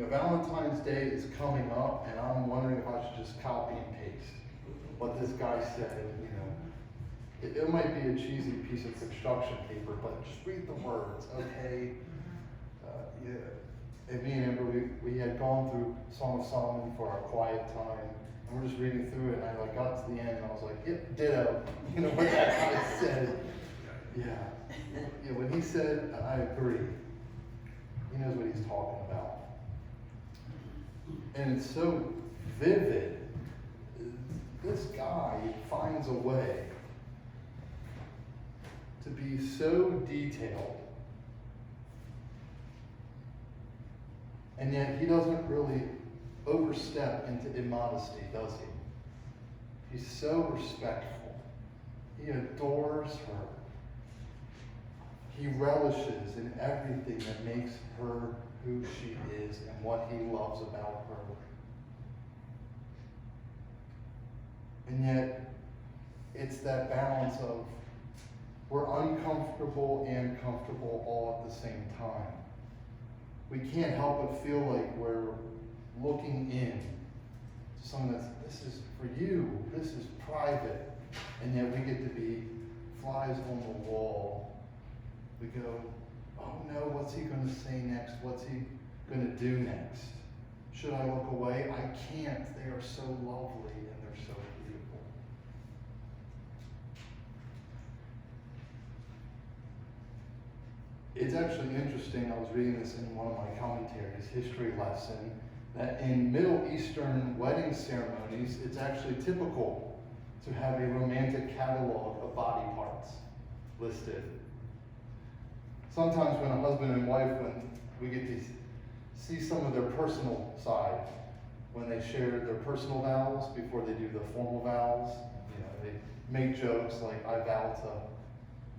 Valentine's Day is coming up, and I'm wondering if I should just copy and paste what this guy said. It might be a cheesy piece of construction paper, but just read the words, okay? And me and Amber, we had gone through Song of Solomon for our quiet time, and we're just reading through it, and I got to the end, and I was like, yep, ditto. What that guy said. Yeah, when he said, I agree. He knows what he's talking about. And it's so vivid. This guy finds a way to be so detailed, and yet he doesn't really overstep into immodesty, does he? He's so respectful. He adores her. He relishes in everything that makes her who she is and what he loves about her. And yet, it's that balance of we're uncomfortable and comfortable all at the same time. We can't help but feel like we're looking in to something this is for you, this is private, and yet we get to be flies on the wall. We go, oh no, what's he going to say next? What's he going to do next? Should I look away? I can't. They are so lovely and they're so beautiful. It's actually interesting. I was reading this in one of my commentaries, history lesson, that in Middle Eastern wedding ceremonies, it's actually typical to have a romantic catalog of body parts listed. Sometimes when a husband and wife, when we get to see some of their personal side, when they share their personal vows before they do the formal vows, they make jokes like, I vow to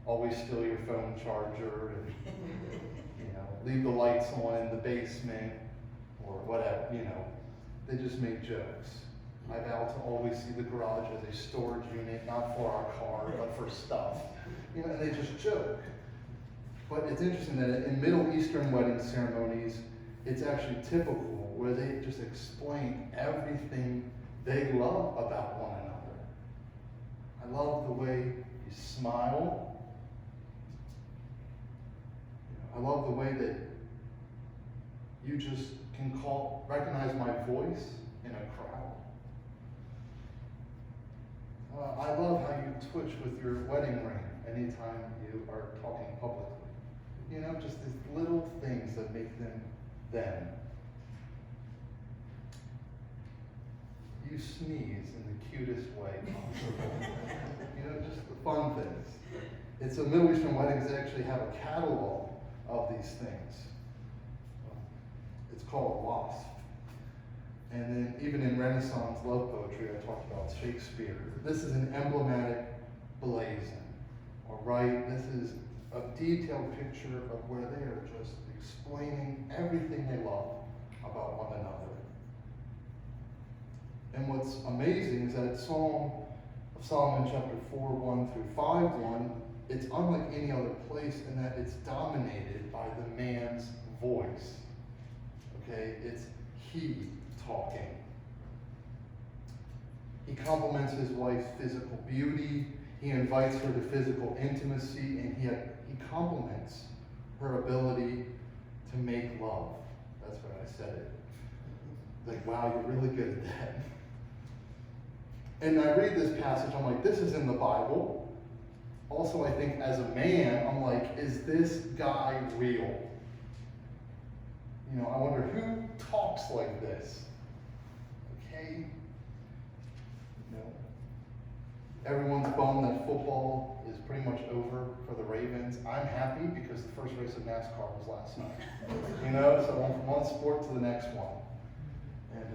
always steal your phone charger and, leave the lights on in the basement or whatever, They just make jokes. I vow to always see the garage as a storage unit, not for our car, but for stuff. And they just joke. But it's interesting that in Middle Eastern wedding ceremonies, it's actually typical where they just explain everything they love about one another. I love the way you smile. I love the way that you just can recognize my voice in a crowd. I love how you twitch with your wedding ring anytime you are talking publicly. Just these little things that make them them. You sneeze in the cutest way possible. Just the fun things. It's a Middle Eastern weddings that actually have a catalog of these things. It's called a wasp. And then even in Renaissance love poetry, I talked about Shakespeare. This is an emblematic blazon. All right, this is a detailed picture of where they are just explaining everything they love about one another. And what's amazing is that it's Song of Solomon chapter 4, 1 through 5, 1, it's unlike any other place in that it's dominated by the man's voice. Okay, it's he talking. He compliments his wife's physical beauty. He invites her to physical intimacy, and he compliments her ability to make love. That's what I said it. Like, wow, you're really good at that. And I read this passage, I'm like, this is in the Bible. Also, I think as a man, I'm like, is this guy real? I wonder who talks like this. Okay? Everyone's bummed that football is pretty much over for the Ravens. I'm happy because the first race of NASCAR was last night. So I went from one sport to the next one. And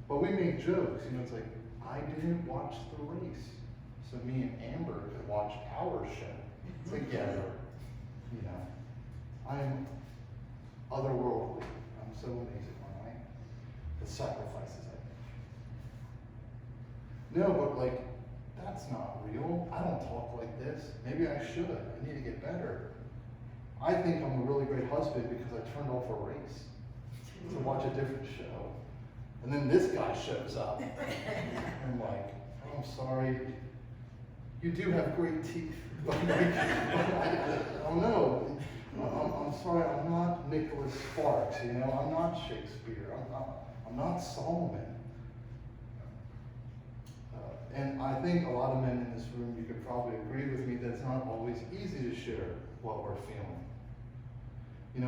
but we make jokes. It's like, I didn't watch the race, so me and Amber could watch our show together. I'm otherworldly. I'm so amazing, aren't I? The sacrifices I make. No, but that's not real. I don't talk like this. Maybe I should. I need to get better. I think I'm a really great husband because I turned off a race. to watch a different show. And then this guy shows up. I'm like, oh, I'm sorry. You do have great teeth. But I don't know. I'm sorry, I'm not Nicholas Sparks, I'm not Shakespeare. I'm not Solomon. And I think a lot of men in this room, you could probably agree with me that it's not always easy to share what we're feeling.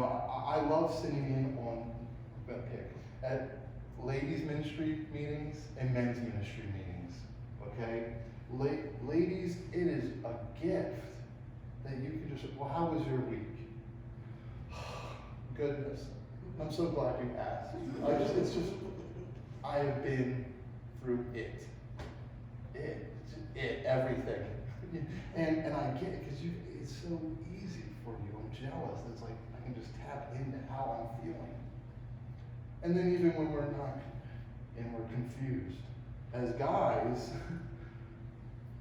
I love sitting in on, at ladies' ministry meetings and men's ministry meetings, okay? Ladies, it is a gift that you can just, well, how was your week? Goodness, I'm so glad you asked. I have been through everything. And I get it, because it's so easy for you. I'm jealous. It's like, I can just tap into how I'm feeling. And then even when we're not, and we're confused, as guys,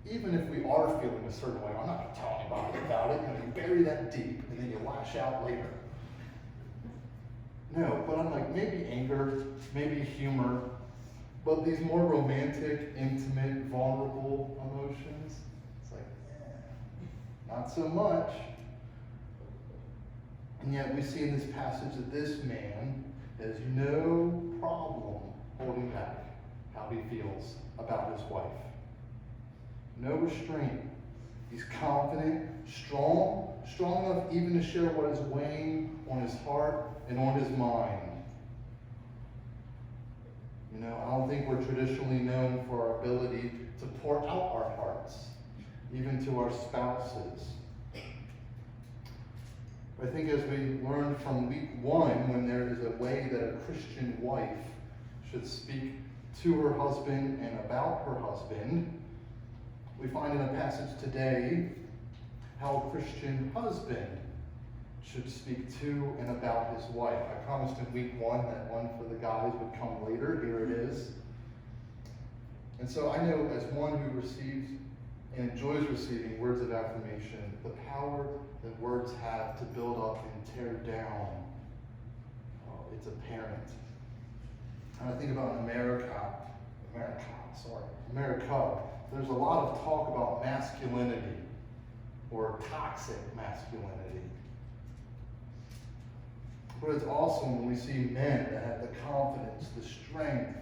even if we are feeling a certain way, I'm not going to tell anybody about it. You bury that deep, and then you lash out later. No, but I'm like, maybe anger, maybe humor, but these more romantic, intimate, vulnerable emotions, it's like, not so much. And yet we see in this passage that this man has no problem holding back how he feels about his wife. No restraint. He's confident, strong enough even to share what is weighing on his heart and on his mind. I don't think we're traditionally known for our ability to pour out our hearts, even to our spouses. I think as we learned from week 1, when there is a way that a Christian wife should speak to her husband and about her husband, we find in a passage today how a Christian husband should speak to and about his wife. I promised in week 1 that one for the guys would come later. Here it is. And so I know, as one who receives and enjoys receiving words of affirmation, the power that words have to build up and tear down, it's apparent. And I think about America, there's a lot of talk about masculinity or toxic masculinity. But it's awesome when we see men that have the confidence, the strength,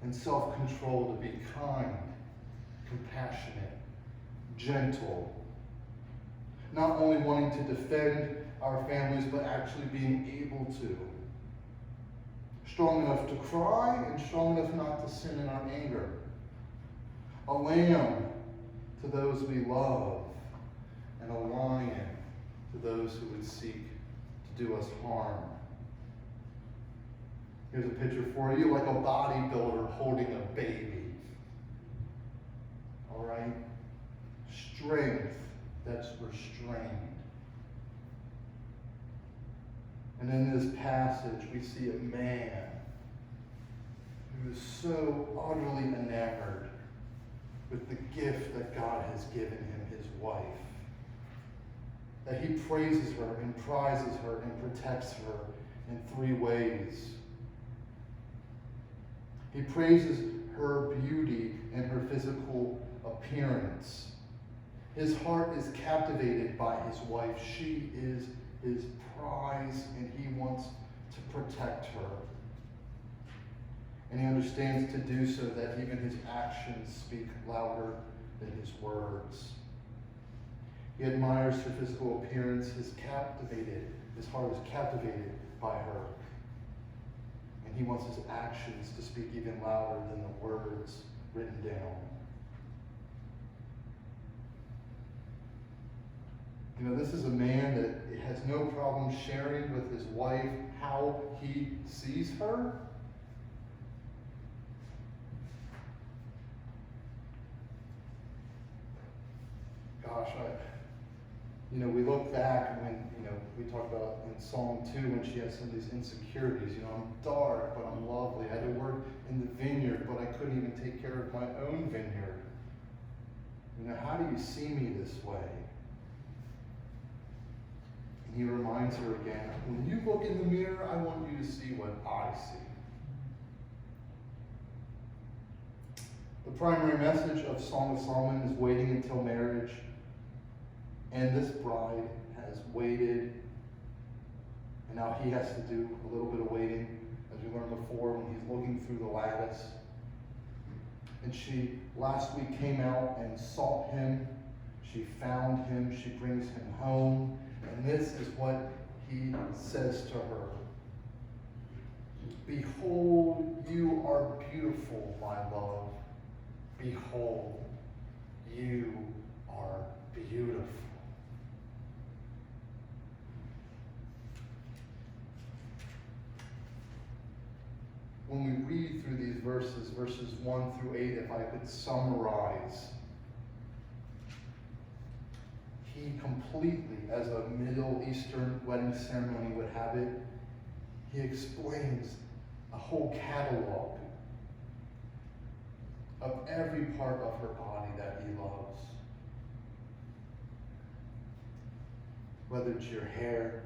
and self-control to be kind, compassionate, gentle, not only wanting to defend our families, but actually being able to. Strong enough to cry and strong enough not to sin in our anger. A lamb to those we love, and a lion to those who would seek to do us harm. Here's a picture for you, like a bodybuilder holding a baby. All right? Strength that's restrained. And in this passage, we see a man who is so utterly enamored with the gift that God has given him, his wife, that he praises her and prizes her and protects her in 3 ways. He praises her beauty and her physical appearance. His heart is captivated by his wife. She is his prize, and he wants to protect her. And he understands to do so that even his actions speak louder than his words. He admires her physical appearance. His heart is captivated by her. And he wants his actions to speak even louder than the words written down. This is a man that has no problem sharing with his wife how he sees her. Gosh, we look back when, we talked about in Psalm 2 when she has some of these insecurities. I'm dark, but I'm lovely. I had to work in the vineyard, but I couldn't even take care of my own vineyard. How do you see me this way? And he reminds her again, when you look in the mirror, I want you to see what I see. The primary message of Song of Solomon is waiting until marriage. And this bride has waited, and now he has to do a little bit of waiting, as we learned before, when he's looking through the lattice. And she last week came out and sought him. She found him. She brings him home. And this is what he says to her. Behold, you are beautiful, my love. Behold, you are beautiful. When we read through these verses, verses 1 through 8, if I could summarize, he completely, as a Middle Eastern wedding ceremony would have it, he explains a whole catalog of every part of her body that he loves. Whether it's your hair,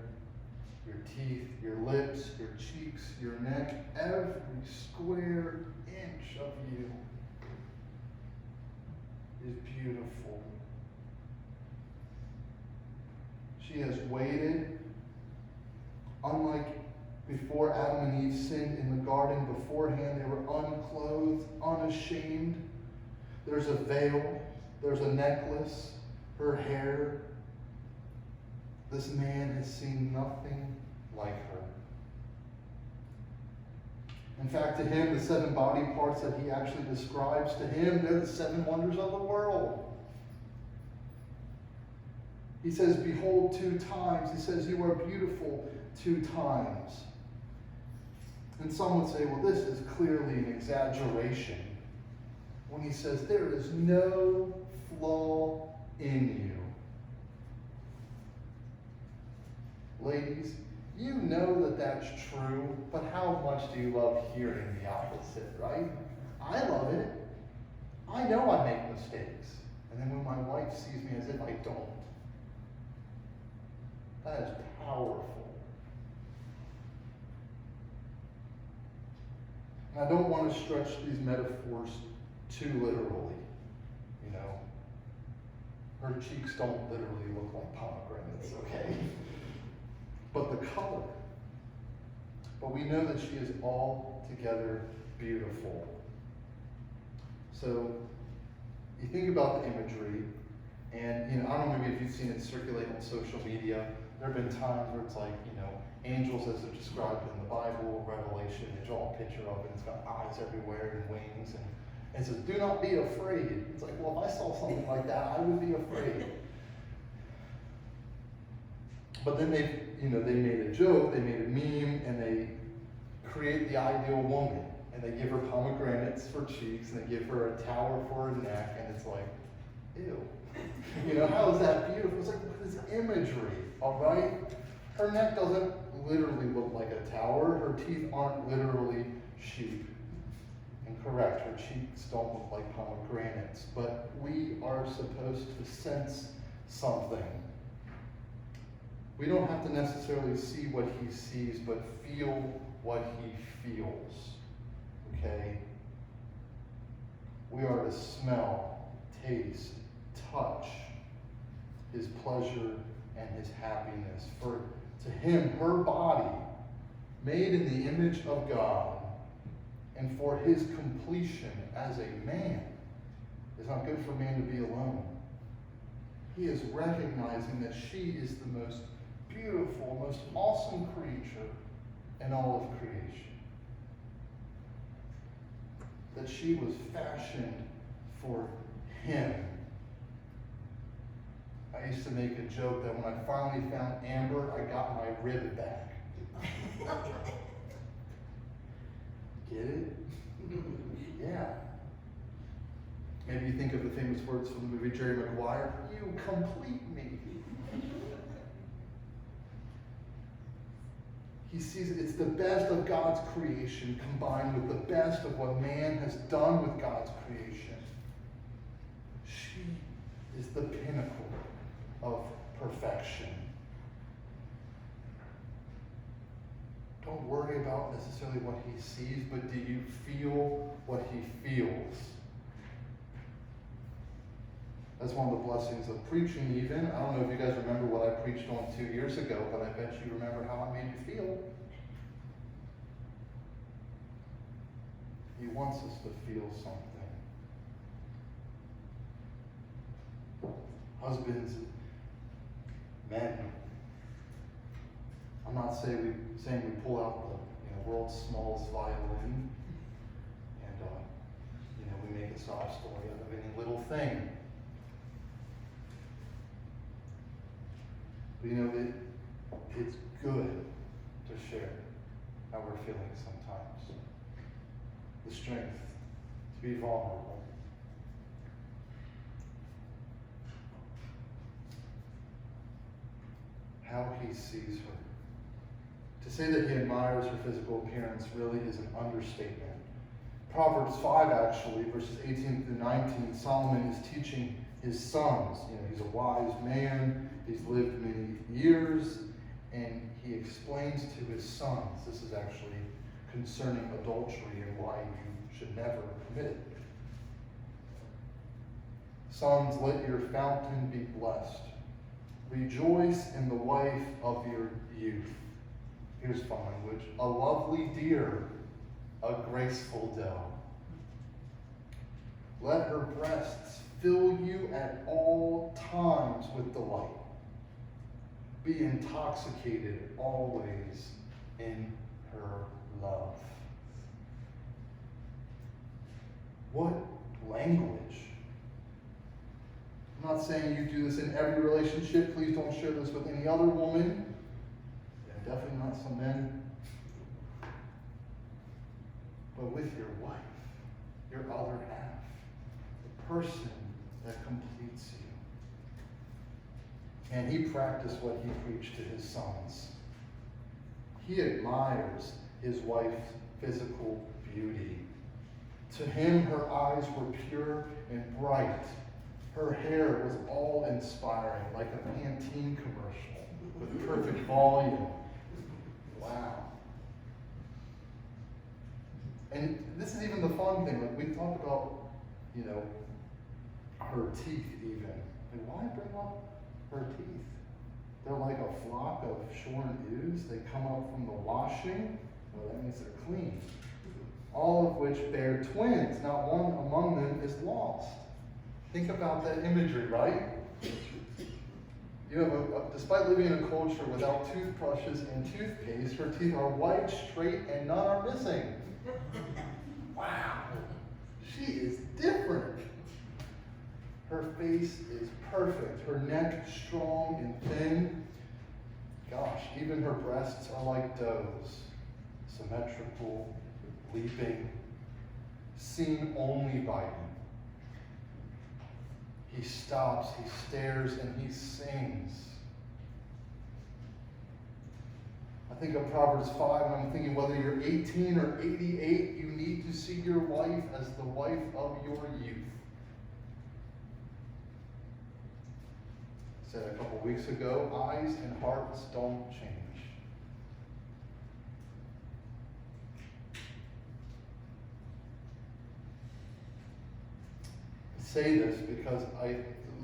your teeth, your lips, your cheeks, your neck, every square inch of you is beautiful. She has waited, unlike before Adam and Eve sinned in the garden beforehand. They were unclothed, unashamed. There's a veil, there's a necklace, her hair. This man has seen nothing like her. In fact, to him, the 7 body parts that he actually describes, to him, they're the 7 wonders of the world. He says, behold 2 times. He says, you are beautiful 2 times. And some would say, well, this is clearly an exaggeration when he says, there is no flaw in you. Ladies, you know that that's true, but how much do you love hearing the opposite, right? I love it. I know I make mistakes. And then when my wife sees me as if I don't, that is powerful. And I don't want to stretch these metaphors too literally, you know. Her cheeks don't literally look like pomegranates, okay? But the color. But we know that she is altogether beautiful. So you think about the imagery, and I don't know maybe if you've seen it circulate on social media. There have been times where it's like, angels as they're described in the Bible, Revelation, they draw a picture of it, and it's got eyes everywhere and wings, and it says, do not be afraid. It's like, well, if I saw something like that, I would be afraid. But then they made a joke, they made a meme, and they create the ideal woman. And they give her pomegranates for cheeks, and they give her a tower for her neck, and it's like, ew. How is that beautiful? It's like, what is imagery, all right? Her neck doesn't literally look like a tower. Her teeth aren't literally sheep. And correct, her cheeks don't look like pomegranates. But we are supposed to sense something. We don't have to necessarily see what he sees, but feel what he feels. Okay? We are to smell, taste, touch his pleasure and his happiness. For to him, her body, made in the image of God, and for his completion as a man, it's not good for man to be alone. He is recognizing that she is the most beautiful, most awesome creature in all of creation. That she was fashioned for him. I used to make a joke that when I finally found Amber, I got my rib back. Get it? Yeah. Maybe you think of the famous words from the movie Jerry Maguire, you complete me. He sees it's the best of God's creation combined with the best of what man has done with God's creation. She is the pinnacle of perfection. don't worry about necessarily what he sees, but do you feel what he feels? That's one of the blessings of preaching even. I don't know if you guys remember what I preached on 2 years ago, but I bet you remember how I made you feel. He wants us to feel something. Husbands, men, I'm not saying we pull out the world's smallest violin and we make a sob story out of any little thing. But it's good to share how we're feeling sometimes. The strength to be vulnerable. How he sees her. To say that he admires her physical appearance really is an understatement. Proverbs 5, actually, verses 18 through 19, Solomon is teaching his sons. He's a wise man. He's lived many years, and he explains to his sons, this is actually concerning adultery and why you should never commit it. Sons, let your fountain be blessed. Rejoice in the wife of your youth. Here's fun language. A lovely deer, a graceful doe. Let her breasts fill you at all times with delight. Be intoxicated always in her love. What language? I'm not saying you do this in every relationship. Please don't share this with any other woman. And definitely not some men. But with your wife, your other half, the person that completes you. And he practiced what he preached to his sons. He admires his wife's physical beauty. To him, her eyes were pure and bright. Her hair was awe-inspiring, like a Pantene commercial with perfect volume. Wow. And this is even the fun thing. Like we talk about, her teeth even. And why bring up her teeth? They're like a flock of shorn ewes. They come up from the washing. Well, that means they're clean. All of which bear twins. Not one among them is lost. Think about that imagery, right? You have despite living in a culture without toothbrushes and toothpaste, her teeth are white, straight, and none are missing. Wow. She is different. Her face is perfect. Her neck strong and thin. Gosh, even her breasts are like does. Symmetrical, leaping, seen only by him. He stops, he stares, and he sings. I think of Proverbs 5, and I'm thinking whether you're 18 or 88, you need to see your wife as the wife of your youth. I said a couple weeks ago, eyes and hearts don't change. Say this because I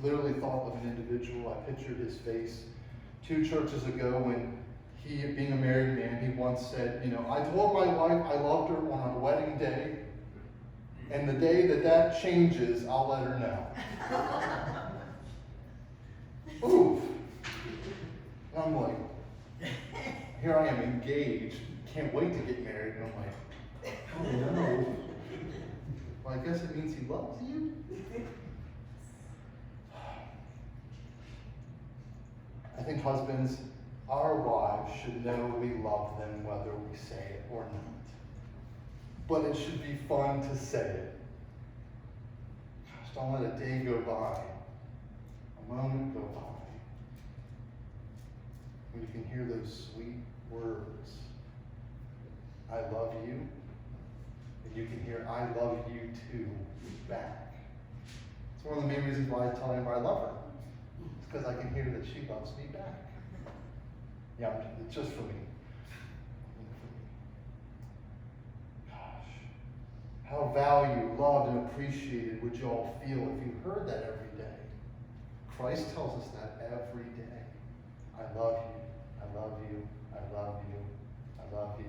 literally thought of an individual. I pictured his face 2 churches ago when he, being a married man, he once said, I told my wife I loved her on our wedding day, and the day that changes, I'll let her know. Oof. And I'm like, here I am engaged, can't wait to get married, and I'm like, oh no. Well, I guess it means he loves you? I think husbands, our wives should know we love them whether we say it or not. But it should be fun to say it. Gosh, don't let a day go by, a moment go by, when you can hear those sweet words, I love you, and you can hear I love you too back. It's one of the main reasons why I tell Amber I love her. It's because I can hear that she loves me back. Yeah, it's just for me. how valued, loved, and appreciated would you all feel if you heard that every day? Christ tells us that every day. I love you, I love you, I love you, I love you.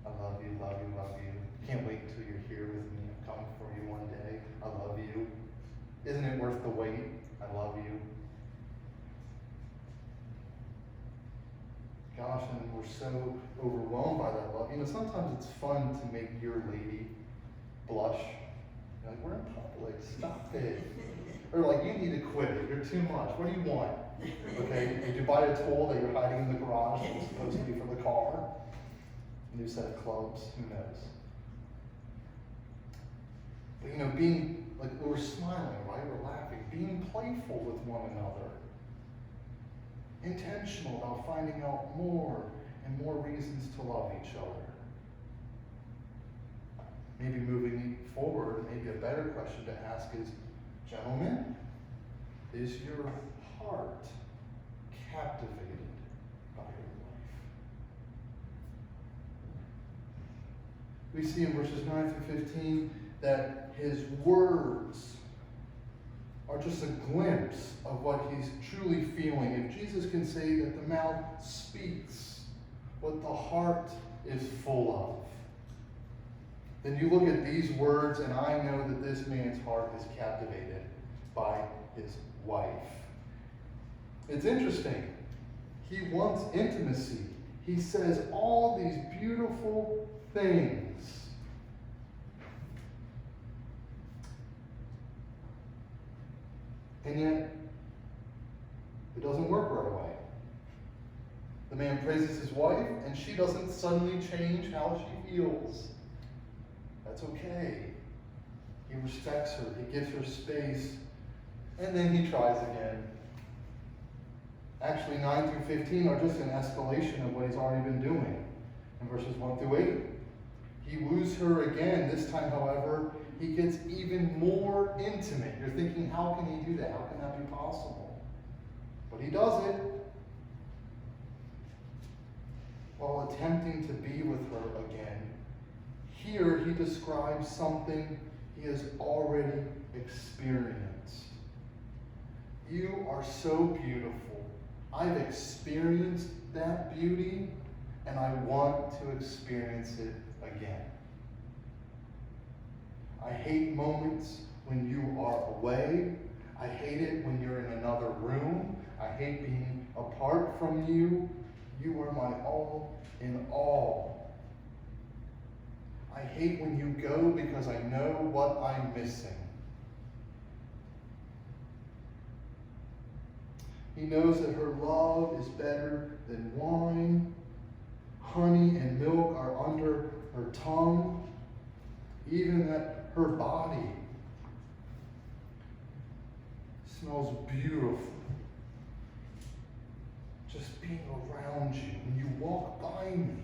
I love you, love you, love you. Can't wait until you're here with me. I'm coming for you one day. I love you. Isn't it worth the wait? I love you. Gosh, and we're so overwhelmed by that love. You know, sometimes it's fun to make your lady blush. You're like, we're in public, stop it. Or like, you need to quit it, you're too much. What do you want? Okay, did you buy a tool that you're hiding in the garage that was supposed to be for the car? A new set of clubs, who knows? But you know, being, like, we're smiling, right? We're laughing, being playful with one another. Intentional about finding out more and more reasons to love each other. Maybe moving forward, maybe a better question to ask is, gentlemen, is your heart captivated by your wife? We see in verses 9 through 15 that his words are just a glimpse of what he's truly feeling. If Jesus can say that the mouth speaks what the heart is full of, then you look at these words and I know that this man's heart is captivated by his wife. It's interesting. He wants intimacy. He says all these beautiful things. And yet, it doesn't work right away. The man praises his wife, and she doesn't suddenly change how she feels. That's okay. He respects her. He gives her space. And then he tries again. Actually, 9 through 15 are just an escalation of what he's already been doing. In verses 1 through 8, he woos her again. This time, however, he gets even more intimate. You're thinking, how can he do that? How can that be possible? But he does it. While attempting to be with her again, here he describes something he has already experienced. You are so beautiful. I've experienced that beauty, and I want to experience it again. I hate moments when you are away. I hate it when you're in another room. I hate being apart from you. You are my all in all. I hate when you go because I know what I'm missing. He knows that her love is better than wine. Honey and milk are under her tongue. Even that her body smells beautiful. Just being around you. When you walk by me.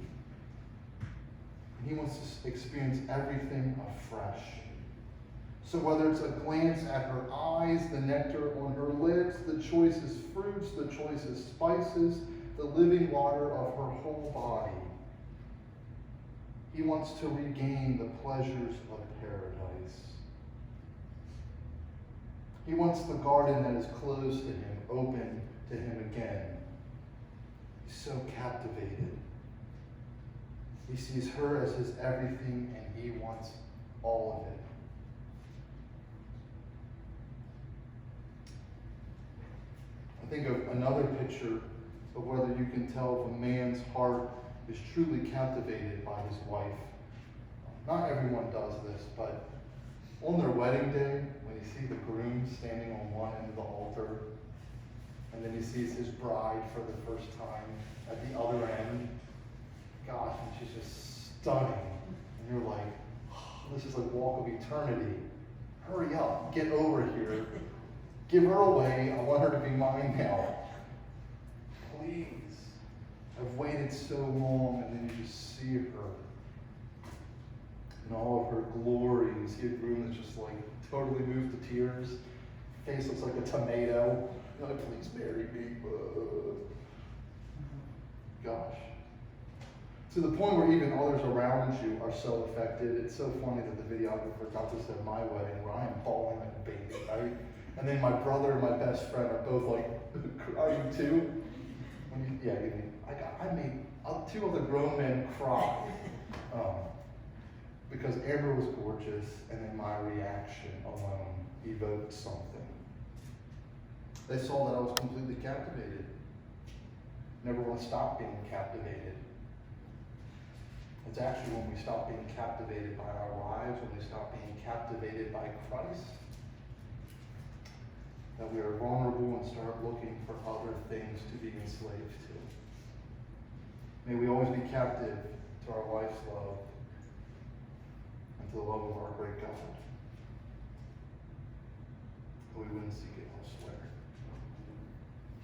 And he wants to experience everything afresh. So whether it's a glance at her eyes, the nectar on her lips, the choicest fruits, the choicest spices, the living water of her whole body, he wants to regain the pleasures of paradise. He wants the garden that is closed to him, open to him again. He's so captivated. He sees her as his everything, and he wants all of it. I think of another picture of whether you can tell if a man's heart is truly captivated by his wife. Not everyone does this, but on their wedding day, when you see the groom standing on one end of the altar, and then he sees his bride for the first time at the other end, gosh, and she's just stunning. And you're like, oh, this is like walk of eternity. Hurry up, get over here. Give her away. I want her to be mine now. Please. I've waited so long, and then you just see her in all of her glory. You see a groom that's just like totally moved to tears. Face looks like a tomato. You're like, please marry me. Gosh. To the point where even others around you are so affected. It's so funny that the videographer got this at my wedding where I am bawling like a baby, right? And then my brother and my best friend are both like crying too. I made two other grown men cry because Amber was gorgeous, and then my reaction alone evoked something. They saw that I was completely captivated. Never want to stop being captivated. It's actually when we stop being captivated by our lives, when we stop being captivated by Christ, that we are vulnerable and start looking for other things to be enslaved to. May we always be captive to our wife's love and to the love of our great God. But we wouldn't seek it elsewhere.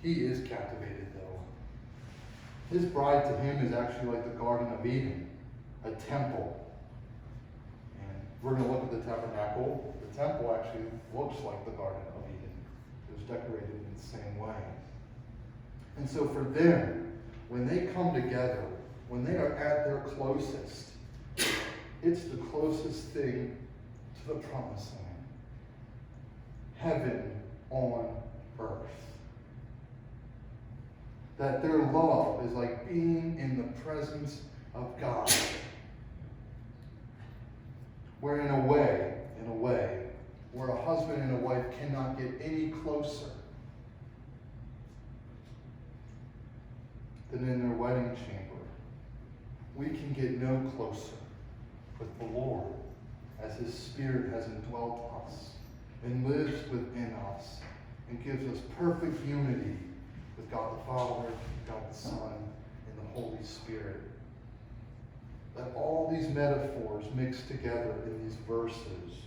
He is captivated, though. His bride to him is actually like the Garden of Eden, a temple. And we're going to look at the tabernacle. The temple actually looks like the Garden of Eden. It was decorated in the same way. And so for them, when they come together, when they are at their closest, it's the closest thing to the promised land. Heaven on earth. That their love is like being in the presence of God. Where in a way, where a husband and a wife cannot get any closer than in their wedding chamber, we can get no closer with the Lord as His Spirit has indwelt us and lives within us and gives us perfect unity with God the Father, God the Son, and the Holy Spirit. That all these metaphors mixed together in these verses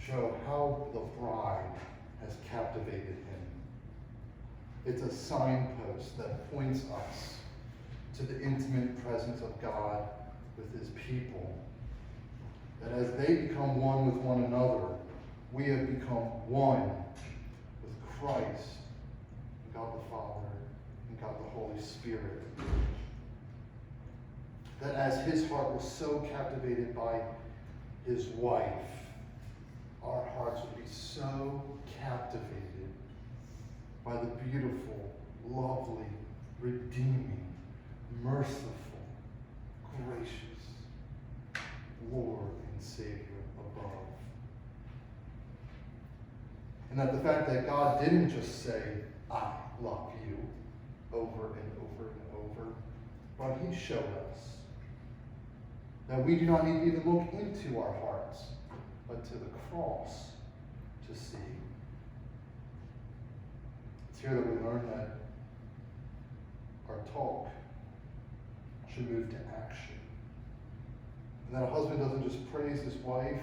show how the bride has captivated him. It's a signpost that points us to the intimate presence of God with His people. That as they become one with one another, we have become one with Christ, God the Father, and God the Holy Spirit. That as His heart was so captivated by His wife, our hearts would be so captivated by the beautiful, lovely, redeeming, merciful, gracious Lord and Savior above. And that the fact that God didn't just say, I love you, over and over and over, but He showed us that we do not need to even look into our hearts, but to the cross to see. It's here that we learn that our talk should move to action. And that a husband doesn't just praise his wife,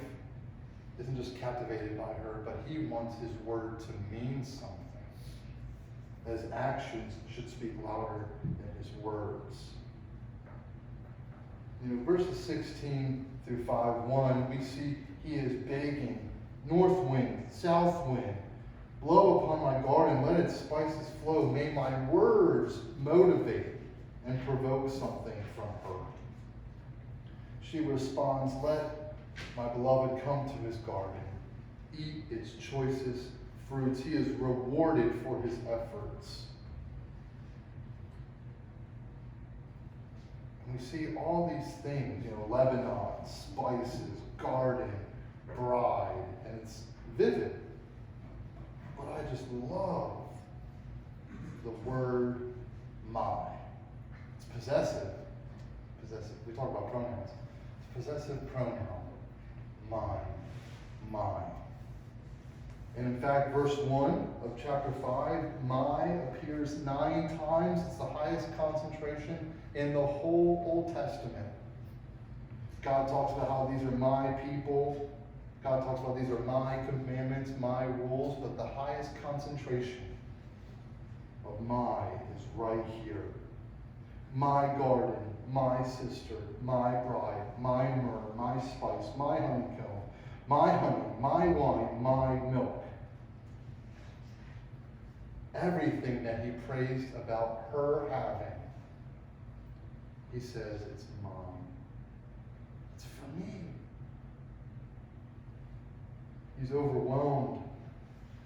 isn't just captivated by her, but he wants his word to mean something. His actions should speak louder than his words. Verses 16 through 5:1, we see he is begging, north wind, south wind, blow upon my garden, let its spices flow. May my words motivate and provoke something from her. She responds, let my beloved come to his garden, eat its choicest fruits. He is rewarded for his efforts. And we see all these things, Lebanon, spices, garden, bride, and it's vivid. But I just love the word my. It's possessive. We talk about pronouns. It's possessive pronoun. Mine. And in fact, verse 1 of chapter 5, my appears 9 times. It's the highest concentration in the whole Old Testament. God talks about how these are my people. God talks about these are my commandments, my rules, but the highest concentration of my is right here. My garden, my sister, my bride, my myrrh, my spice, my honeycomb, my honey, my wine, my milk. Everything that he praised about her having, He says, it's mine. It's for me. He's overwhelmed.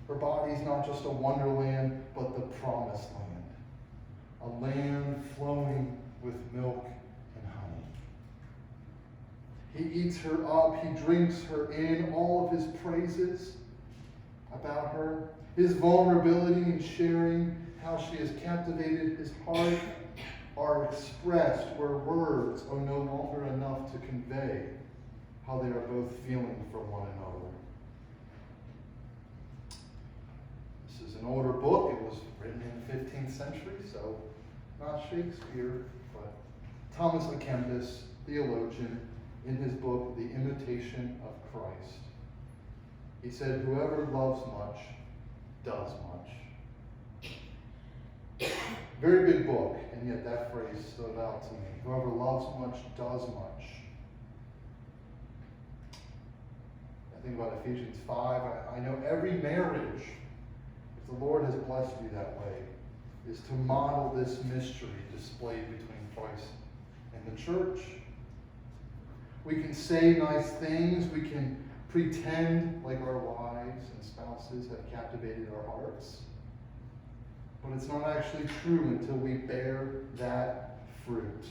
Her body's not just a wonderland, but the promised land. A land flowing with milk and honey. He eats her up. He drinks her in. All of his praises about her, his vulnerability in sharing how she has captivated his heart are expressed where words are no longer enough to convey how they are both feeling for one another. This is an older book. It was written in the 15th century, so not Shakespeare, but Thomas à Kempis, theologian, in his book, The Imitation of Christ. He said, whoever loves much does much. Very big book, and yet that phrase stood out to me. Whoever loves much does much. I think about Ephesians 5. I know every marriage, if the Lord has blessed you that way, is to model this mystery displayed between Christ and the church. We can say nice things. We can pretend like our wives and spouses have captivated our hearts. But it's not actually true until we bear that fruit.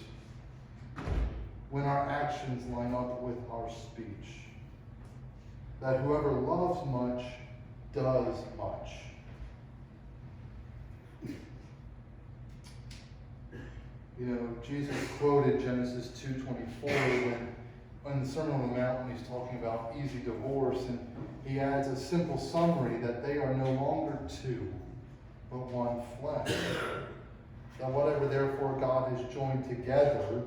When our actions line up with our speech. That whoever loves much does much. You know, Jesus quoted Genesis 2:24 when the Sermon on the Mount, when he's talking about easy divorce, and he adds a simple summary that they are no longer two, but one flesh. That whatever therefore God has joined together,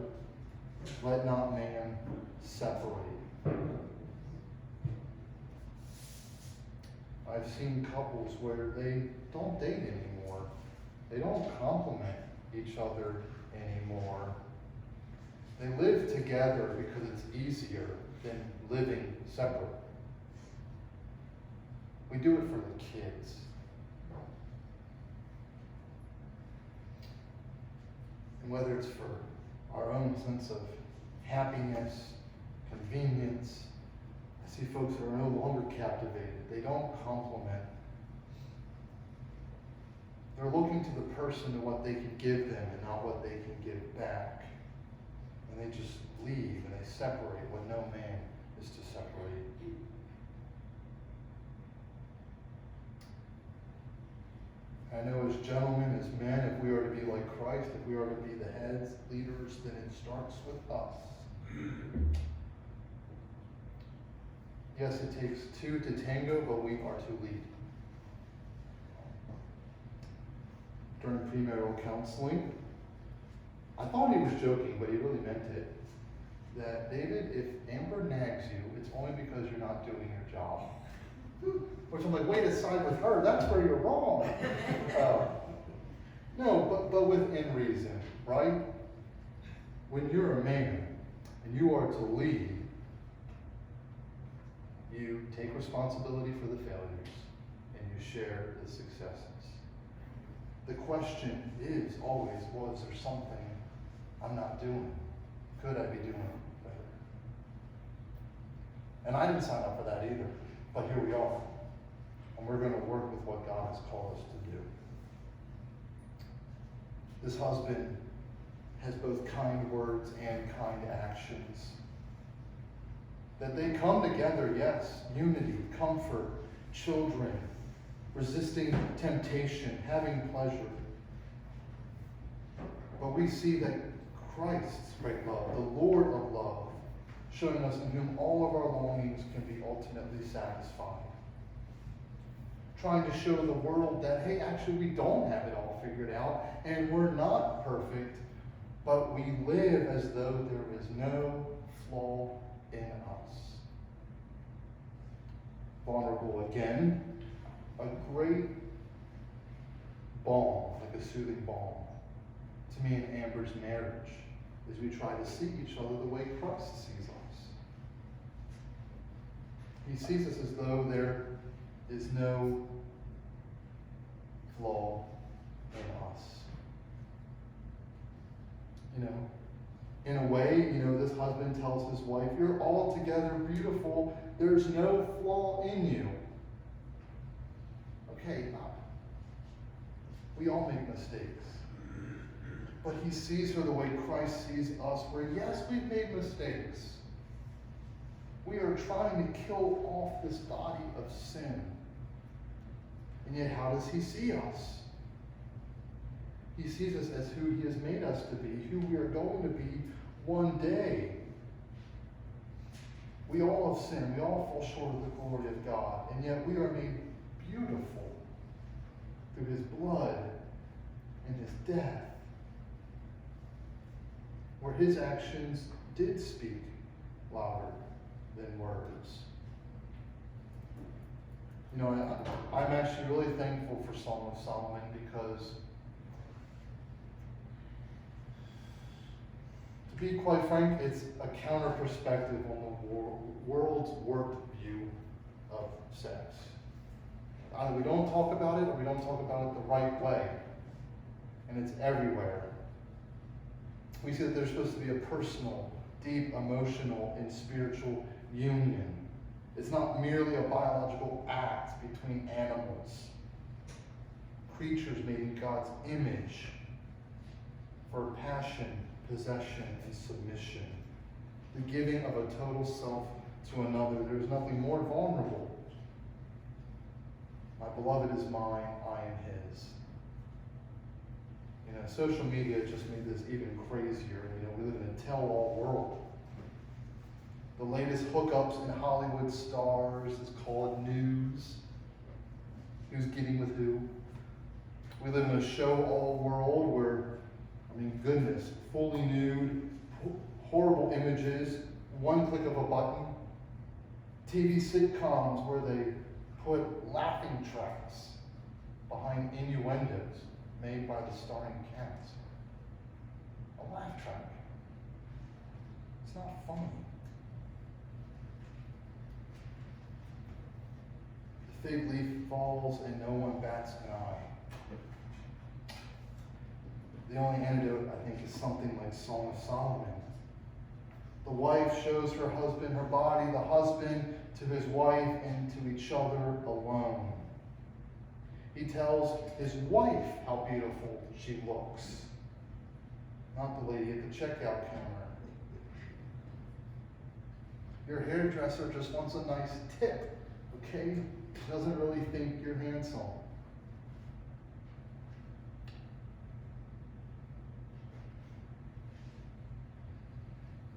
let not man separate. I've seen couples where they don't date anymore. They don't compliment each other anymore. They live together because it's easier than living separate. We do it for the kids. And whether it's for our own sense of happiness, convenience, I see folks that are no longer captivated. They don't compliment. They're looking to the person and what they can give them and not what they can give back. And they just leave and they separate what no man is to separate. I know as gentlemen, as men, if we are to be like Christ, if we are to be the heads, leaders, then it starts with us. Yes, it takes two to tango, but we are to lead. During premarital counseling, I thought he was joking, but he really meant it. That, David, if Amber nags you, it's only because you're not doing your job. Which I'm like, wait, to side with her, that's where you're wrong. No, but within reason, right? When you're a man and you are to lead, you take responsibility for the failures and you share the successes. The question is always, well, is there something I'm not doing? Could I be doing better? And I didn't sign up for that either, but here we are. And we're going to work with what God has called us to do. This husband has both kind words and kind actions. That they come together, yes, unity, comfort, children, resisting temptation, having pleasure. But we see that Christ's great love, the Lord of love, showing us in whom all of our longings can be ultimately satisfied. Trying to show the world that, hey, actually we don't have it all figured out, and we're not perfect, but we live as though there is no flaw in us. Vulnerable again, a great balm, like a soothing balm, to me in Amber's marriage, as we try to see each other the way Christ sees us. He sees us as though there is no flaw in us. You know, In a way, this husband tells his wife, "You're altogether beautiful. There's no flaw in you." Okay, we all make mistakes. But he sees her the way Christ sees us, where yes, we've made mistakes. We are trying to kill off this body of sin. And yet, how does he see us? He sees us as who he has made us to be, who we are going to be one day. We all have sinned. We all fall short of the glory of God. And yet we are made beautiful through his blood and his death, where his actions did speak louder than words. I'm actually really thankful for Song of Solomon, because to be quite frank, it's a counter perspective on the world's warped view of sex. Either we don't talk about it, or we don't talk about it the right way. And it's everywhere. We see that there's supposed to be a personal, deep, emotional, and spiritual union. It's not merely a biological act between animals, creatures made in God's image, for passion, possession, and submission. The giving of a total self to another. There is nothing more vulnerable. My beloved is mine, I am his. Social media just made this even crazier. We live in a tell-all world. The latest hookups in Hollywood stars is called news. Who's getting with who? We live in a show-all world where, goodness, fully nude, horrible images, one click of a button. TV sitcoms where they put laughing tracks behind innuendos made by the starring cast. A laugh track. It's not funny. The fig leaf falls and no one bats an eye. The only antidote, I think, is something like Song of Solomon. The wife shows her husband her body, the husband to his wife, and to each other alone. He tells his wife how beautiful she looks, not the lady at the checkout counter. Your hairdresser just wants a nice tip, okay? Doesn't really think you're handsome.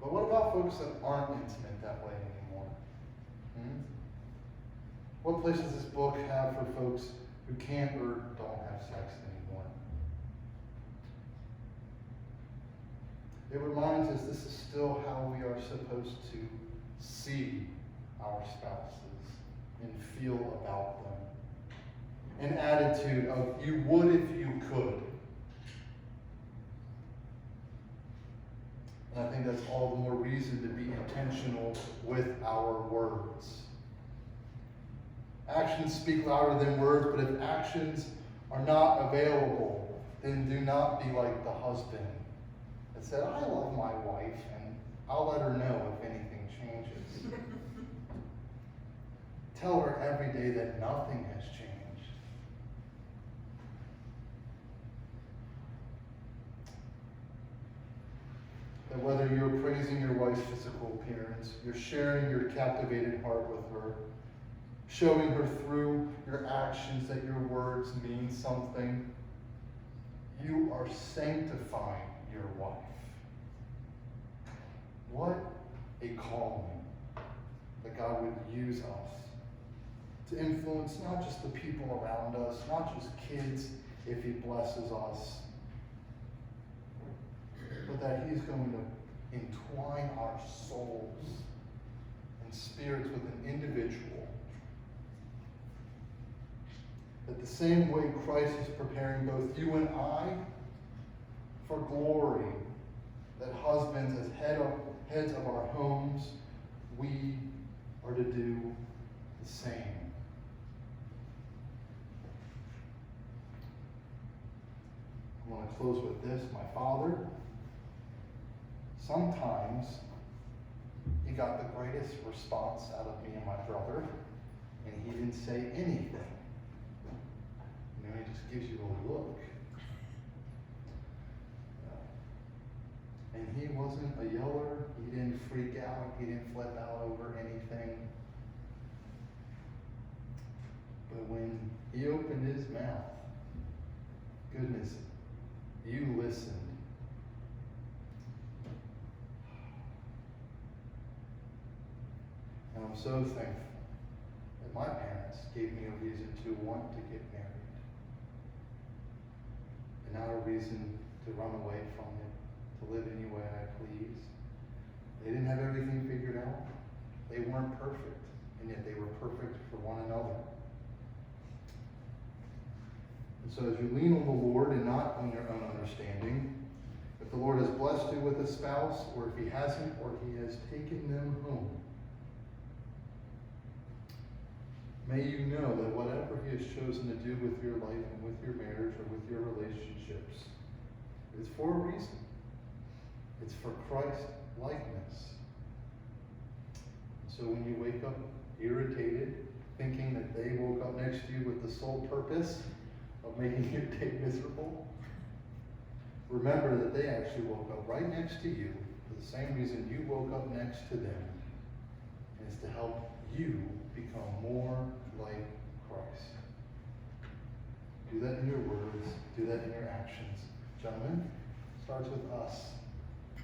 But what about folks that aren't intimate that way anymore? What place does this book have for folks who can't or don't have sex anymore? It reminds us this is still how we are supposed to see our spouses and feel about them. An attitude of you would if you could. And I think that's all the more reason to be intentional with our words. Actions speak louder than words, but if actions are not available, then do not be like the husband that said, "I love my wife, and I'll let her know if anything changes." Tell her every day that nothing has changed. That whether you're praising your wife's physical appearance, you're sharing your captivated heart with her, showing her through your actions that your words mean something, you are sanctifying your wife. What a calling that God would use us to influence not just the people around us, not just kids if he blesses us, but that he's going to entwine our souls and spirits with an individual. That the same way Christ is preparing both you and I for glory, that husbands as heads of our homes, we are to do the same. I want to close with this. My Father, sometimes he got the greatest response out of me and my brother, and he didn't say anything. You know, he just gives you a look. And he wasn't a yeller. He didn't freak out. He didn't flip out over anything. But when he opened his mouth, goodness, you listened. And I'm so thankful that my parents gave me a reason to want to get married. And not a reason to run away from it, to live any way I please. They didn't have everything figured out. They weren't perfect, and yet they were perfect for one another. And so as you lean on the Lord and not on your own understanding, if the Lord has blessed you with a spouse, or if he hasn't, or he has taken them home, may you know that whatever he has chosen to do with your life and with your marriage or with your relationships is for a reason. It's for Christ likeness. So when you wake up irritated, thinking that they woke up next to you with the sole purpose of making your day miserable, remember that they actually woke up right next to you for the same reason you woke up next to them, and it's to help you become more like Christ. Do that in your words, do that in your actions. Gentlemen, it starts with us.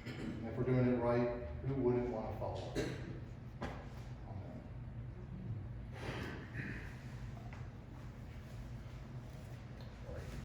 And if we're doing it right, who wouldn't want to follow?